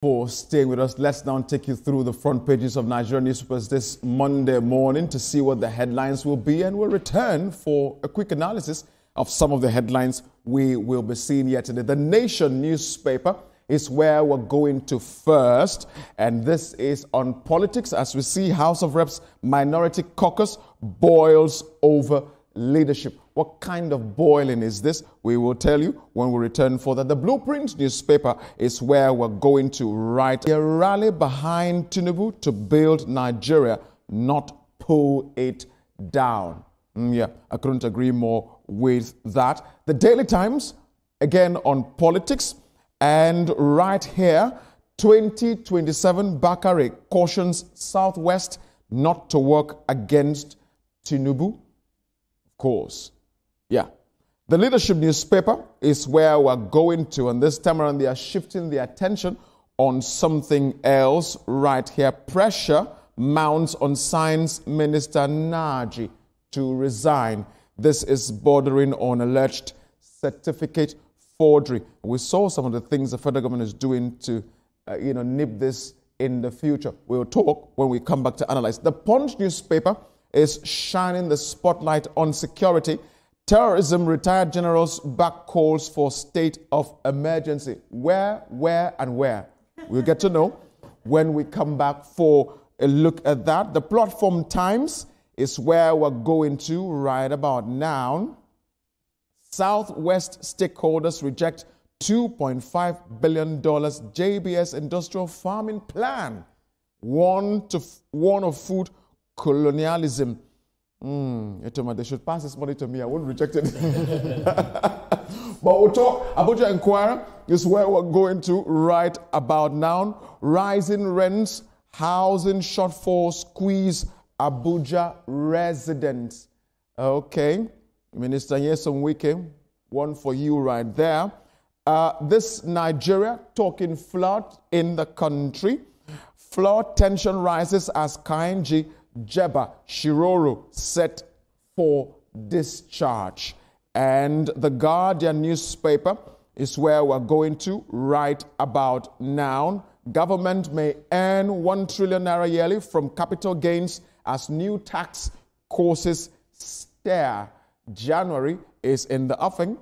for staying with us. Let's now take you through the front pages of Nigerian newspapers this Monday morning to see what the headlines will be, and we'll return for a quick analysis of some of the headlines we will be seeing here today. The Nation newspaper is where we're going to first, and this is on politics as we see House of Reps Minority Caucus boils over leadership. What kind of boiling is this? We will tell you when we return for that. The Blueprint newspaper is where we're going to write a rally behind Tinubu to build Nigeria, not pull it down. Yeah, I couldn't agree more with that. The Daily Times, again on politics, and right here, 2027, Bakare cautions Southwest not to work against Tinubu. Of course. Yeah. The Leadership newspaper is where we're going to, and this time around they are shifting the attention on something else right here. Pressure mounts on Science Minister Nnaji to resign. This is bordering on alleged certificate forgery. We saw some of the things the federal government is doing to, nip this in the future. We'll talk when we come back to analyze. The Punch newspaper is shining the spotlight on security. Terrorism, retired generals back calls for state of emergency. Where, and where? We'll get to know when we come back for a look at that. The Platform Times is where we're going to right about now. Southwest stakeholders reject $2.5 billion JBS industrial farming plan. Warn of food colonialism. They should pass this money to me. I won't reject it. But we'll talk. Abuja Inquirer is where we're going to right about now. Rising rents, housing shortfall squeeze Abuja residents. Okay. Minister Nyesom Wike, one for you right there. This Nigeria talking flood in the country. Flood tension rises as Kainji, Jebba, Shiroro set for discharge. And the Guardian newspaper is where we're going to right about now. Government may earn 1 trillion naira yearly from capital gains as new tax courses stare. January is in the offing.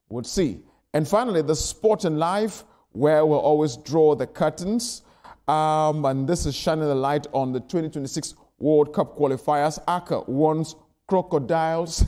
We'll see. And finally, the Sport and Life, where we'll always draw the curtains. And this is shining the light on the 2026 World Cup qualifiers. Aka wants crocodiles.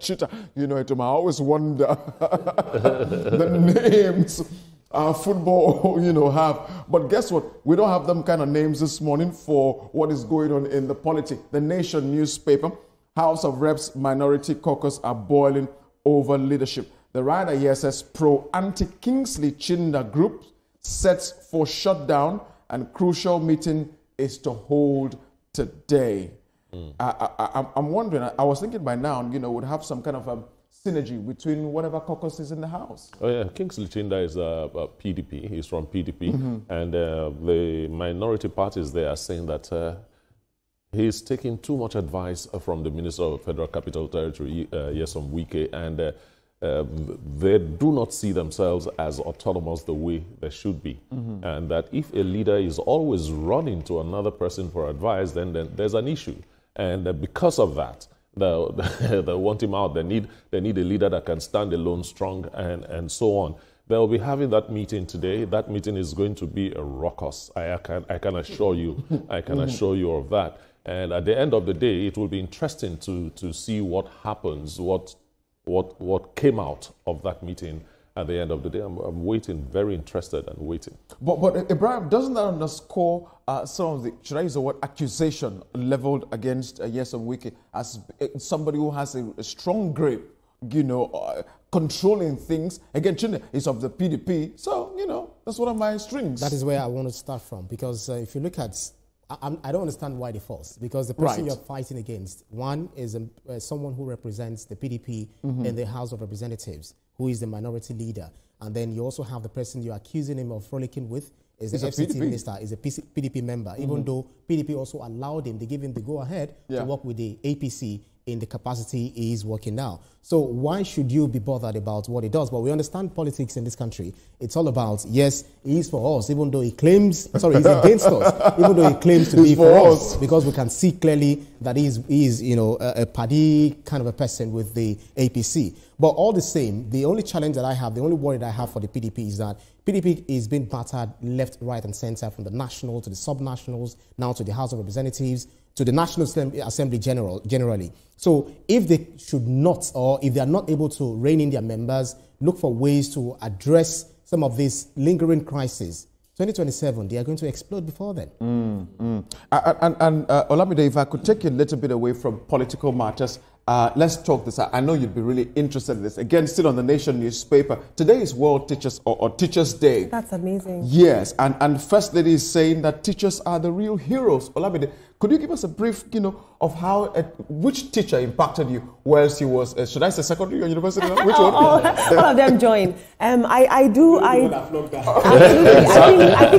Cheetah. I always wonder the names football, have. But guess what? We don't have them kind of names this morning for what is going on in the polity. The Nation newspaper, House of Reps Minority Caucus are boiling over leadership. The writer here says pro-anti-Kingsley Chinda group sets for shutdown and crucial meeting is to hold today. I'm wondering, I was thinking by now, would have some kind of a synergy between whatever caucus is in the House. Oh yeah, Kingsley Chinda is PDP. He's from PDP. And the minority parties there are saying that he's taking too much advice from the Minister of Federal Capital Territory, Nyesom Wike, and they do not see themselves as autonomous the way they should be. And that if a leader is always running to another person for advice, then there's an issue. And because of that, they want him out. They need a leader that can stand alone, strong, and so on. They'll be having that meeting today. That meeting is going to be a ruckus. I can assure you. I can assure you of that. And at the end of the day, it will be interesting to see what happens, what came out of that meeting at the end of the day. I'm waiting, very interested and waiting. But Ibrahim, doesn't that underscore some of the, should I use the word, accusation leveled against Nyesom Wike as somebody who has a strong grip, controlling things? Again, Chinda is of the PDP, so, that's one of my strings. That is where I want to start from, because if you look at, I don't understand why they force, because the person you're fighting against, one is someone who represents the PDP in the House of Representatives, who is the minority leader. And then you also have the person you're accusing him of frolicking with is the FCT minister, is a PDP member, even though PDP also allowed him, they gave him the go-ahead to work with the APC in the capacity he is working now. So why should you be bothered about what he does? But we understand politics in this country. It's all about, yes, he is for us, even though he claims, sorry, he's against us, even though he claims to be for us, because we can see clearly that he is you know, a party kind of a person with the APC. But all the same, the only challenge that I have, the only worry that I have for the PDP is that PDP is being battered left, right, and center, from the national to the sub-nationals, now to the House of Representatives, to the National Assembly generally. So if they should not, or if they are not able to rein in their members, look for ways to address some of these lingering crises, 2027, they are going to explode before then. And Olamide, if I could take you a little bit away from political matters, let's talk this. I know you'd be really interested in this. Again, still on the Nation newspaper. Today is World Teachers or Teachers Day. That's amazing. Yes, and First Lady is saying that teachers are the real heroes. Olamide, could you give us a brief, of how, which teacher impacted you whilst you was, should I say secondary or university? Which one? All of them join. I think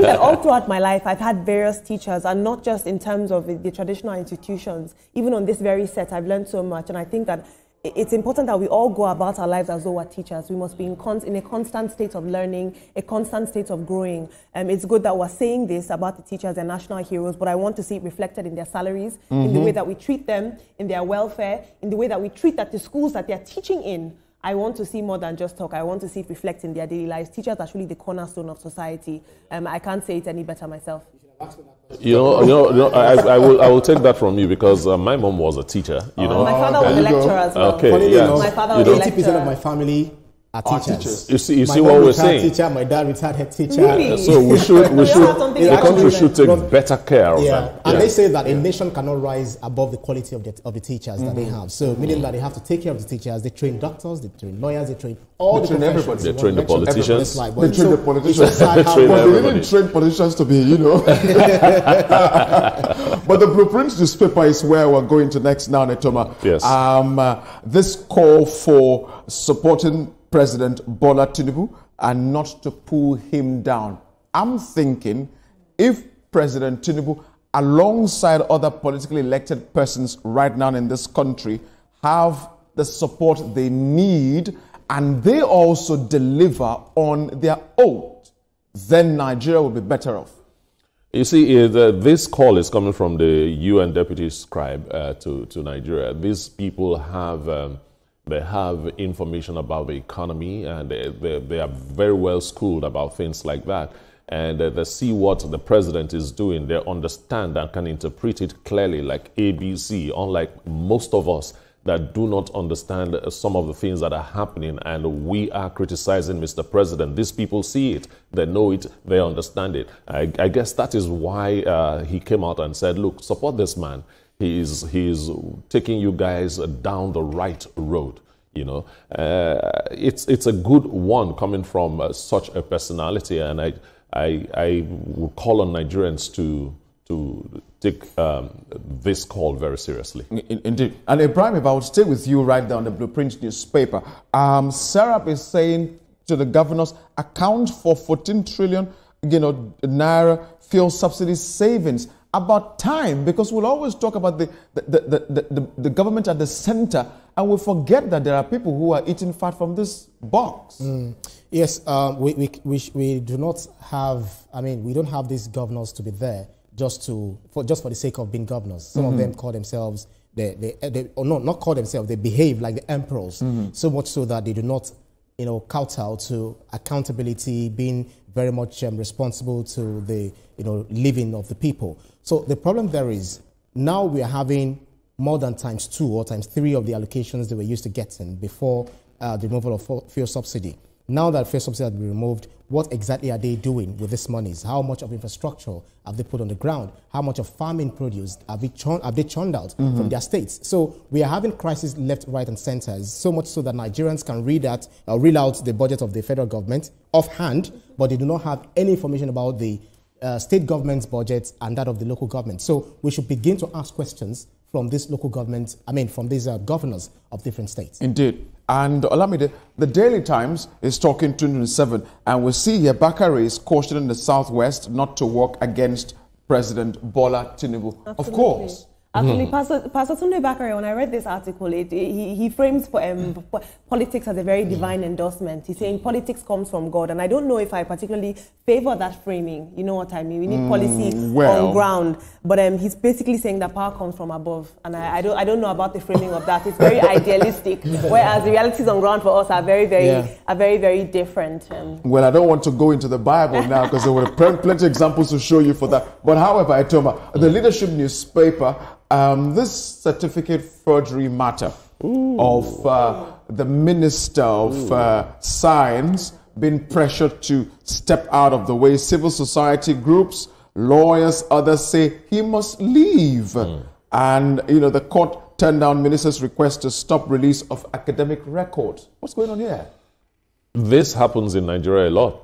that all throughout my life, I've had various teachers, and not just in terms of the traditional institutions. Even on this very set, I've learned so much, and I think that it's important that we all go about our lives as though we're teachers. We must be in a constant state of learning, a constant state of growing. It's good that we're saying this about the teachers and national heroes, but I want to see it reflected in their salaries, in the way that we treat them, in their welfare, in the way that we treat the schools that they're teaching in. I want to see more than just talk. I want to see it reflect in their daily lives. Teachers are truly the cornerstone of society. I can't say it any better myself. I will take that from you, because my mom was a teacher. My father was a lecturer as well. Okay, yeah. My father was a lecturer. 80% of my family are teachers. You see what we're saying. Teacher, my dad retired head teacher. Really? So the country should take better care of them. And they say that a nation cannot rise above the quality of the teachers that they have. So meaning that they have to take care of the teachers. They train doctors, they train lawyers, they train all the professions. They train the politicians. They train the politicians. But they didn't train politicians to be, But the Blueprint newspaper is where we're going to next now, Netoma. Yes. This call for supporting President Bola Tinubu and not to pull him down. I'm thinking if President Tinubu, alongside other politically elected persons right now in this country, have the support they need and they also deliver on their oath, then Nigeria will be better off. You see, this call is coming from the UN Deputy Scribe to Nigeria. These people have... They have information about the economy, and they are very well schooled about things like that. And they see what the president is doing. They understand and can interpret it clearly, like ABC, unlike most of us that do not understand some of the things that are happening. And we are criticizing Mr. President. These people see it. They know it. They understand it. I guess that is why he came out and said, look, support this man. He's taking you guys down the right road. It's a good one coming from such a personality, and I would call on Nigerians to take this call very seriously. Indeed. And Ibrahim, if I would stay with you right there on the Blueprint newspaper, Serap is saying to the governors, account for 14 trillion naira fuel subsidy savings. About time, because we'll always talk about the government at the center, and we forget that there are people who are eating fat from this box. Yes, we do not have. We don't have these governors to be there just for the sake of being governors. Some of them call themselves not call themselves. They behave like the emperors, so much so that they do not, kowtow to accountability, being very much responsible to the living of the people. So the problem there is now we are having more than ×2 or ×3 of the allocations they were used to getting before the removal of fuel subsidy. Now that fuel subsidy has been removed, what exactly are they doing with these monies? How much of infrastructure have they put on the ground? How much of farming produce have they churned out from their states? So we are having crises left, right, and center, so much so that Nigerians can read out the budget of the federal government offhand, but they do not have any information about the state government's budget and that of the local government. So we should begin to ask questions from this local government, from these governors of different states. Indeed. And Olamide, the Daily Times is talking 2027, and we see here Bakare is cautioning the Southwest not to work against President Bola Tinubu. Absolutely. Of course. Actually, Pastor Tunde Bakare, when I read this article, he frames politics as a very divine endorsement. He's saying politics comes from God, and I don't know if I particularly favor that framing. You know what I mean? We need policy on ground, but he's basically saying that power comes from above, and I don't know about the framing of that. It's very idealistic, whereas the realities on ground for us are very, very different. Well, I don't want to go into the Bible now because there were plenty of examples to show you for that. But however, Itoma, the leadership newspaper. This certificate forgery matter of the Minister of Science being pressured to step out of the way. Civil society groups, lawyers, others say he must leave. And, the court turned down minister's request to stop release of academic records. What's going on here? This happens in Nigeria a lot.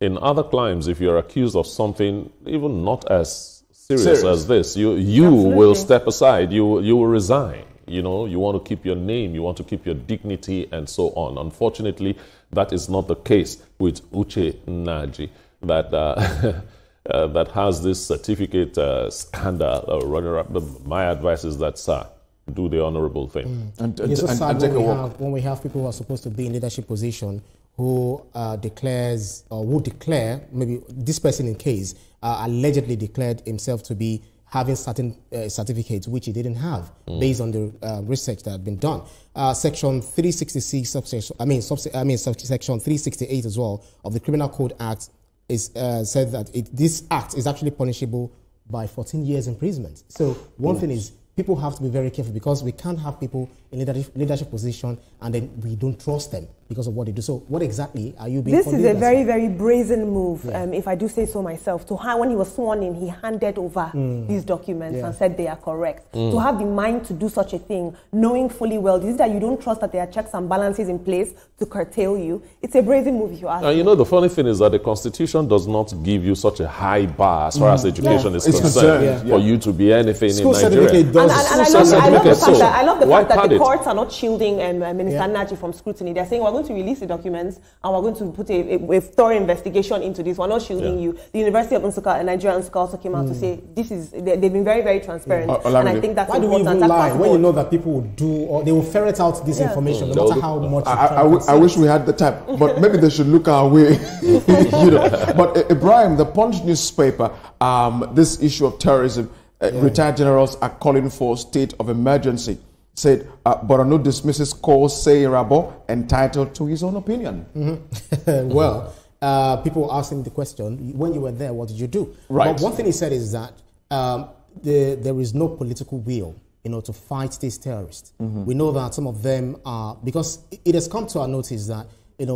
In other climes, if you're accused of something even not as serious as this, you will step aside, you will resign. You want to keep your name, you want to keep your dignity, and so on. Unfortunately, that is not the case with Uche Nnaji, that has this certificate scandal running around. My advice is that, sir, do the honorable thing. And it's so sad when we have people who are supposed to be in leadership position who declare, maybe this person in case, allegedly declared himself to be having certain certificates which he didn't have based on the research that had been done. Section 366, section 368 as well of the Criminal Code Act is said that this act is actually punishable by 14 years imprisonment. So one thing is, people have to be very careful because we can't have people in leadership position and then we don't trust them because of what they do. So what exactly are you being This is a very, very brazen move, if I do say so myself. When he was sworn in, he handed over these documents and said they are correct. To have the mind to do such a thing, knowing fully well, this is that you don't trust that there are checks and balances in place to curtail you. It's a brazen move, if you ask me. The funny thing is that the Constitution does not give you such a high bar as far as education is concerned for you to be anything in Nigeria. And I love the fact that the courts are not shielding Minister Nnaji from scrutiny. They're saying we're going to release the documents and we're going to put a thorough investigation into this. We're not shielding you. The University of Nsukka and Nigeria Nsukka also came out to say they've been very, very transparent. And I think that's important. Why do we even lie when you know that people will do, or they will ferret out this information no matter how much I wish we had the time, but maybe they should look our way. But Ibrahim, the Punch newspaper, this issue of terrorism, retired generals are calling for state of emergency. Said Borno dismisses call Say Rabo entitled to his own opinion. Well, people asking the question, when you were there, what did you do? Right. But one thing he said is that there is no political will, to fight these terrorists. We know that some of them are, because it has come to our notice that,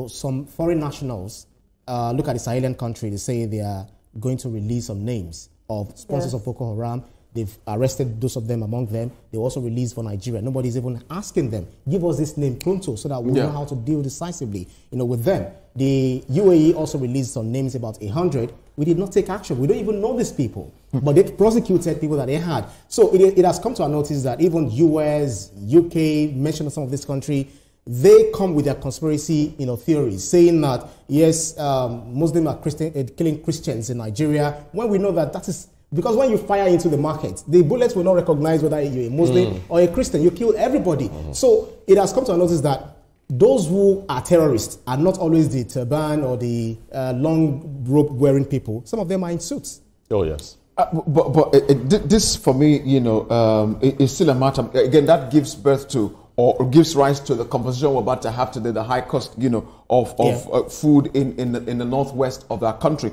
some foreign nationals look at the Sahelian country, they say they are going to release some names of sponsors of Boko Haram. They've arrested those of them among them. They also released for Nigeria. Nobody's even asking them, give us this name pronto so that we know how to deal decisively, with them. The UAE also released some names, about 100. We did not take action. We don't even know these people. But they prosecuted people that they had. So it has come to our notice that even US, UK, mentioned some of this country, they come with their conspiracy, theories, saying that, yes, Muslims are killing Christians in Nigeria, when we know that is... Because when you fire into the market, the bullets will not recognize whether you're a Muslim or a Christian. You kill everybody. So it has come to our notice that those who are terrorists are not always the turban or the long rope wearing people. Some of them are in suits. Oh, yes. But this, for me, is still a matter. Again, that gives birth to, or gives rise to the conversation we're about to have today, the high cost, of food in the northwest of our country.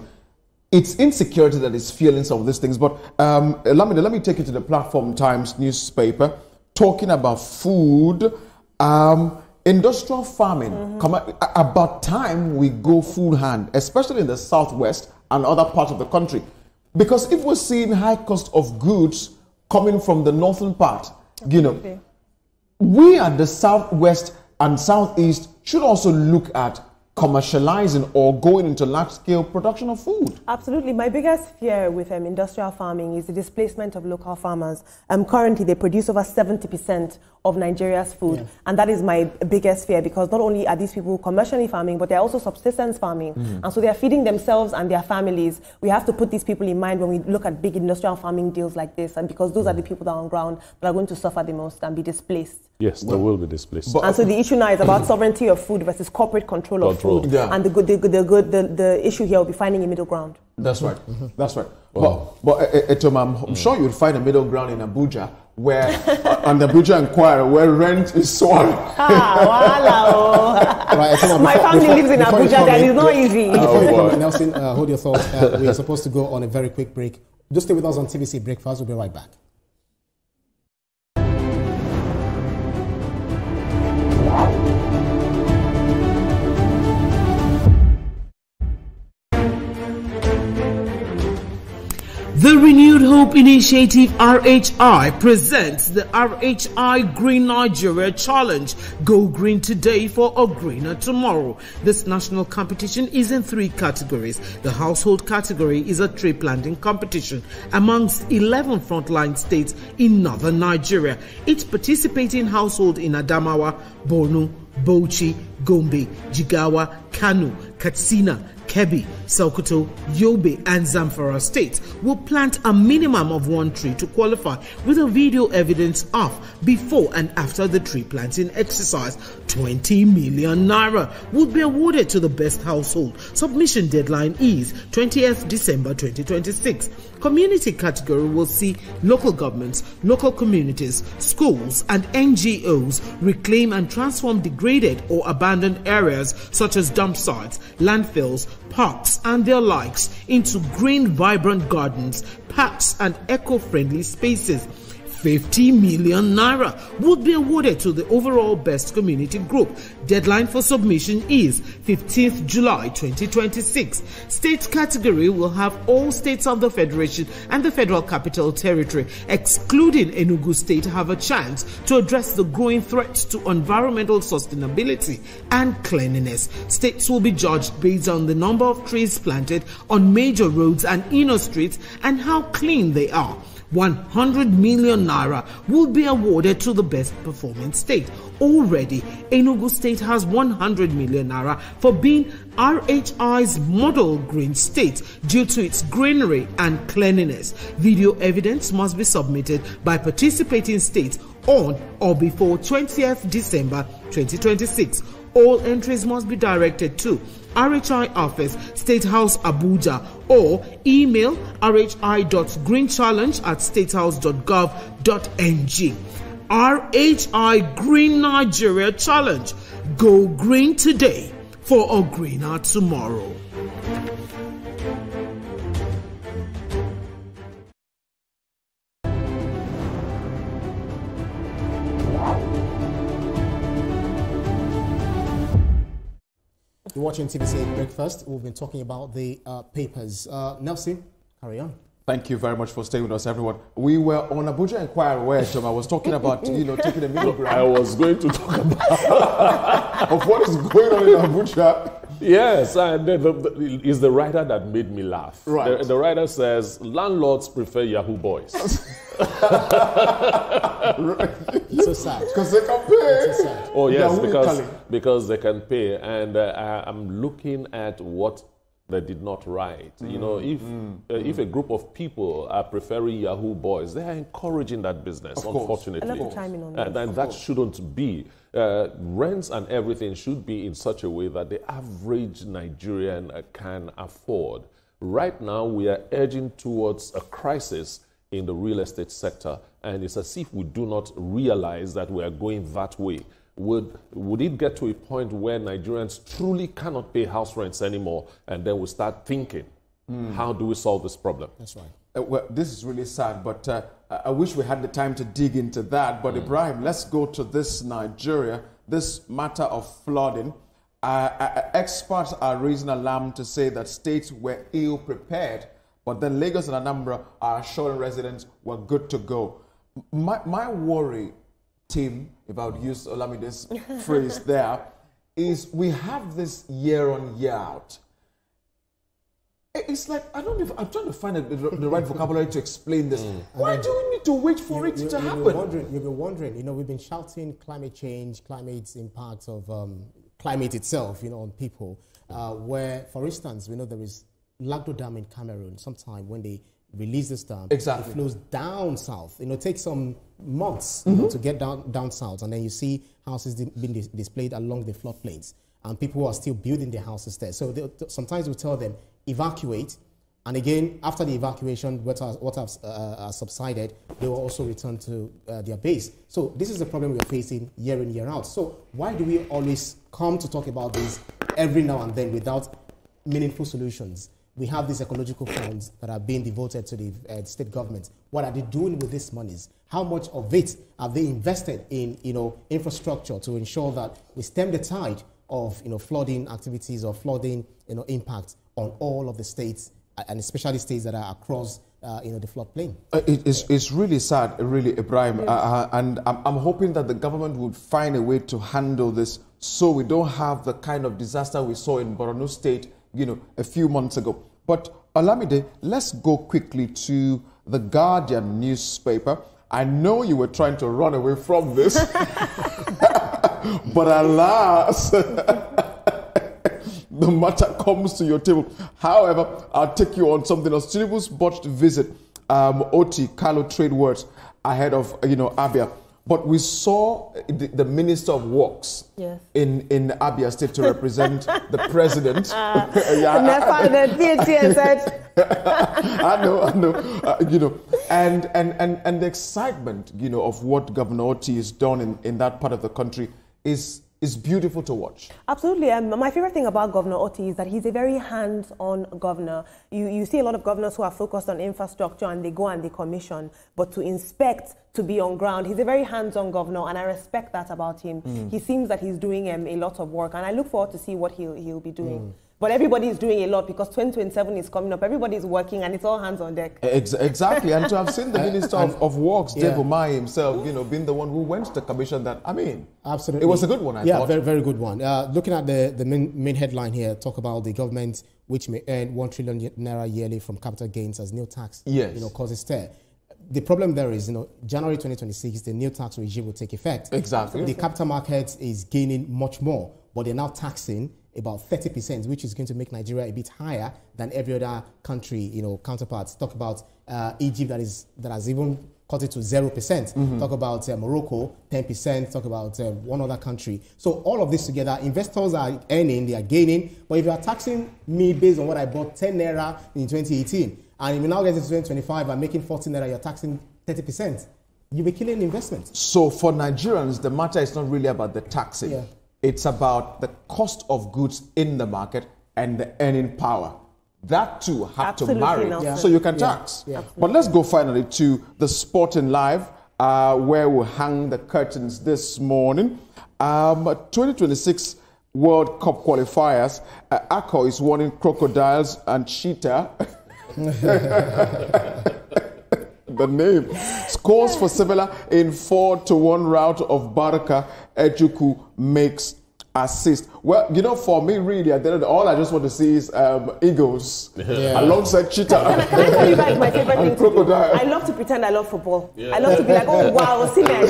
It's insecurity that is fueling some of these things. But let me take you to the Platform Times newspaper, talking about food, industrial farming. About time we go full hand, especially in the southwest and other parts of the country. Because if we're seeing high cost of goods coming from the northern part, we at the southwest and southeast should also look at commercializing or going into large-scale production of food? Absolutely. My biggest fear with industrial farming is the displacement of local farmers. Currently, they produce over 70% of Nigeria's food. Yeah. And that is my biggest fear, because not only are these people commercially farming, but they're also subsistence farming. And so they're feeding themselves and their families. We have to put these people in mind when we look at big industrial farming deals like this, and because those are the people that are on ground that are going to suffer the most and be displaced. Yes, they will be displaced. And so the issue now is about sovereignty of food versus corporate control of food. Yeah. And the issue here will be finding a middle ground. That's right. That's right. But Etoma, I'm sure you'll find a middle ground in Abuja, where on the Abuja Inquirer, where rent is soaring. My family lives in Abuja. That is not easy. Nelson, hold your thoughts. We are supposed to go on a very quick break. Just stay with us on TVC Breakfast. We'll be right back. The Renewed Hope Initiative RHI presents the RHI Green Nigeria Challenge. Go green today for a greener tomorrow. This national competition is in 3 categories. The household category is a tree planting competition amongst 11 frontline states in northern Nigeria. Each participating household in Adamawa, Borno, Bauchi, Gombe, Jigawa, Kano, Katsina, Kebbi, Sokoto, Yobe and Zamfara states will plant a minimum of 1 tree to qualify, with a video evidence of before and after the tree planting exercise. 20 million naira would be awarded to the best household. Submission deadline is 20th December 2026. Community category will see local governments, local communities, schools and NGOs reclaim and transform degraded or abandoned areas such as dump sites, landfills, parks and their likes into green, vibrant gardens, parks and eco-friendly spaces. 50 million naira would be awarded to the overall best community group. Deadline for submission is 15th July 2026. State category will have all states of the Federation and the Federal Capital Territory, excluding Enugu State, have a chance to address the growing threats to environmental sustainability and cleanliness. States will be judged based on the number of trees planted on major roads and inner streets and how clean they are. 100 million naira will be awarded to the best performing state. Already, Enugu State has 100 million naira for being RHI's model green state due to its greenery and cleanliness. Video evidence must be submitted by participating states on or before 20th December 2026. All entries must be directed to RHI Office, State House, Abuja, or email rhi.greenchallenge@statehouse.gov.ng. RHI Green Nigeria Challenge. Go green today for a greener tomorrow. You're watching TVC Breakfast. We've been talking about the papers. Nelson, carry on. Thank you very much for staying with us, everyone. We were on Abuja Inquiry where Tom, I was talking about, taking the middle ground. I was going to talk about of what is going on in Abuja. Yes, it's the writer that made me laugh. Right. The writer says, landlords prefer Yahoo boys. It's so sad. Because they can pay. It's so sad. Oh, yes, because they can pay. And I'm looking at what they did not write. If a group of people are preferring Yahoo boys, they are encouraging that business, unfortunately. Let me chime in on that. And that shouldn't be. Rents and everything should be in such a way that the average Nigerian can afford. Right now, we are edging towards a crisis in the real estate sector, and it's as if we do not realize that we are going that way. Would it get to a point where Nigerians truly cannot pay house rents anymore, and then we start thinking, how do we solve this problem? That's right. Well, this is really sad, but I wish we had the time to dig into that. But Ibrahim, let's go to this Nigeria, this matter of flooding. Experts are raising alarm to say that states were ill prepared, but then Lagos and Anambra are assuring residents we're good to go. My worry, Tim, if I would use Olamide's phrase there, is we have this year on year out. It's like, I don't know if I'm trying to find the right vocabulary to explain this. Why do we need to wait for it to happen? You've been wondering, you know, we've been shouting climate change, climate's impact of climate itself, you know, on people. Where, for instance, we know there is Lagdo Dam in Cameroon. Sometime when they release this dam, it flows down south. You know, it takes some months you know, to get down south, and then you see houses being displayed along the floodplains, and people are still building their houses there. So sometimes we tell them evacuate, and again after the evacuation, what has subsided, they will also return to their base. So this is the problem we are facing year in, year out. So why do we always come to talk about this every now and then without meaningful solutions? We have these ecological funds that are being devoted to the state government. What are they doing with these monies? How much of it have they invested in, you know, infrastructure to ensure that we stem the tide of, you know, flooding activities or flooding, you know, impact on all of the states, and especially states that are across, you know, the floodplain? It's really sad, really, Ibrahim, and I'm hoping that the government would find a way to handle this so we don't have the kind of disaster we saw in Borno State, you know, a few months ago. But Olamide, let's go quickly to the Guardian newspaper. I know you were trying to run away from this, but alas, the matter comes to your table. However, I'll take you on something else. Tinubu's botched visit, OT, Kalo Trade Words, ahead of, you know, Abia. But we saw the Minister of Works in Abia State to represent the president. I know, you know, and the excitement, you know, of what Governor Oti has done in that part of the country is beautiful to watch. Absolutely. My favorite thing about Governor Oti is that he's a very hands-on governor. You see a lot of governors who are focused on infrastructure and they go and they commission, but to inspect, to be on ground, he's a very hands-on governor, and I respect that about him. He seems that he's doing a lot of work, and I look forward to see what he'll be doing. But everybody is doing a lot because 2027 is coming up. Everybody's working and it's all hands on deck. Exactly. And to have seen the Minister of Works, Jebba himself, you know, being the one who went to commission that, I mean, absolutely, it was a good one, I thought. Very, very good one. Looking at the main headline here, talk about the government which may earn 1 trillion naira yearly from capital gains as new tax, you know, causes stir. The problem there is, you know, January 2026, the new tax regime will take effect. Exactly. The capital market is gaining much more, but they're now taxing about 30%, which is going to make Nigeria a bit higher than every other country, you know, counterparts. Talk about Egypt that has even cut it to 0%. Talk about Morocco, 10%. Talk about one other country. So all of this together, investors are earning, they are gaining. But if you are taxing me based on what I bought 10 naira in 2018, and if you now get to 2025 and making 14 naira, you're taxing 30%. You'll be killing investment. So for Nigerians, the matter is not really about the taxing. It's about the cost of goods in the market and the earning power. That too have to marry so you can tax. But let's go finally to the Sporting Live, where we'll hang the curtains this morning. 2026 World Cup qualifiers. ACO is warning crocodiles and cheetah. The name. Scores for Sevilla in 4-1 rout of Barca. Ejuku makes assist. Well, you know, for me, really, at the end of the day, all I just want to see is eagles alongside cheetah. Can I tell you guys my favorite thing to do? I love to pretend I love football. I love to be like, oh, wow, see men.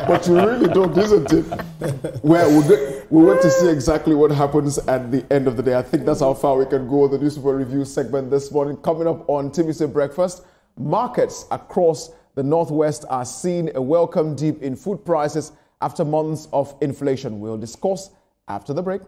But you really don't, isn't it? Well, we want to see exactly what happens at the end of the day. I think that's how far we can go with the newspaper review segment this morning. Coming up on TVC Breakfast, markets across the Northwest are seeing a welcome dip in food prices after months of inflation. We'll discuss after the break.